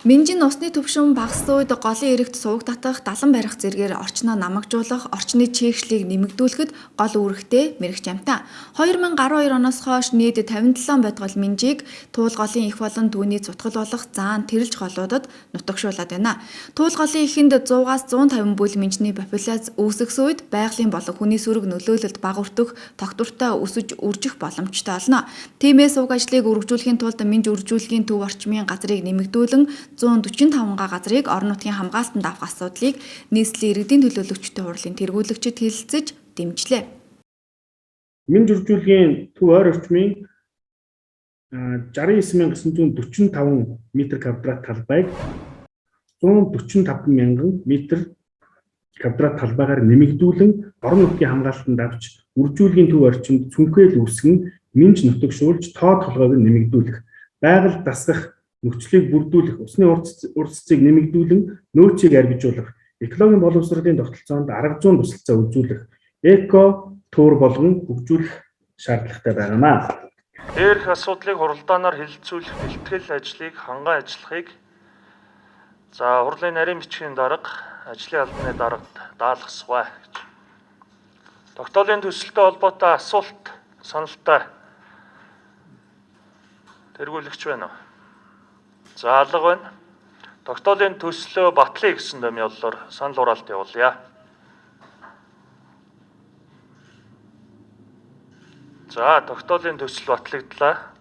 Минжин усны түвшин багассан үед голын эрэгт суваг татах, далан барих зэргээр орчноо намагжуулах, орчны чийгшлийг нэмэгдүүлэхэд гол үүрэгтэй мэрэгч амтан. 2012 оноос хойш нийт 57 байтугал минжийг туул голын их болон түүний цутгал болох заан тэрэлж голуудад нутагшуулаад байна. Туул голын ихэнд 100-аас 150 бүл минжний популяц үүсгэсэн үед байгалийн болон хүний сүрэг нөлөөлөлд бага өртөх, тогтвортой өсөж үржих боломжтой болно. Тиймээс уг ажлыг үргэлжлүүлэхийн тулд минж үржүүлэхийн төв орчмын газрыг нэмэгдүүлэн 145 га газрыг орон нутгийн хамгаалтанд авах асуудлыг нийслэлийн иргэдийн төлөөлөгчтэй хурлын тэргүүлэгчид хэлэлцэж дэмжлээ. Минж үржүүлгийн төв ойр орчмын 69945 м2 талбайг 145,000 м2 талбайгаар нэмэгдүүлэн орон нутгийн хамгаалтанд авч үржүүлгийн төв орчимд цүнхэл үүсгэн минж нутагшуулж тоо толгойг нэмэгдүүлэх, байгаль дасгах, нөхцөлийг бүрдүүлэх, усны урсцыг нэмэгдүүлэн нөөцийг арвижуулах, экологийн боловсролын тогтолцоонд арга зүйн тусалцаа үзүүлэх, эко тур болгон хөгжүүлэх шаардлагатай байнамаа. Дээрх асуудлыг хуралдаанаар хэлэлцүүлэх бэлтгэл ажлыг ханган ажиллахыг хурлын нарийн бичгийн дарга, ажлын албаны даргад даалгасгая гэж. Тогтоолын төсөлтэй холбоотой асуулт саналтай тэргүүлэгч байна уу? Алга байна. Тогтоолын төслөө батлая гэсэн томьёолоор санал хураалт явуулъя. Тогтоолын төсөл батлагдлаа.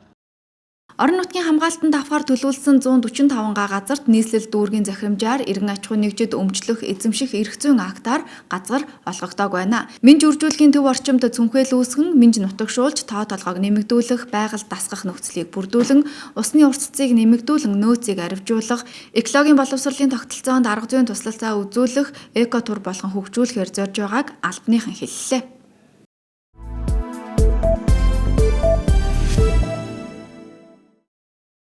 Орон нутгийн хамгаалтанд авахар төлөвлөсөн 145 га газарт нийслэл дүүргийн захирамжаар иргэн аж ахуйн нэгжид өмчлөх эзэмших эрх зүйн актаар газар олгогдоог байна. Минж үржүүлгийн төв орчимд цүнхэл үүсгэн, минж нутагшуулж, тоо толгойг нэмэгдүүлэх, байгаль дасгах нөхцөлийг бүрдүүлэн, усны урсцыг нэмэгдүүлэн нөөцийг арвижуулах, экологийн боловсролын тогтолцоонд арга зүйн туслалцаа үзүүлэх, эко тур болгон хөгжүүлэхээр зорж байгааг албаныхан хэллээ.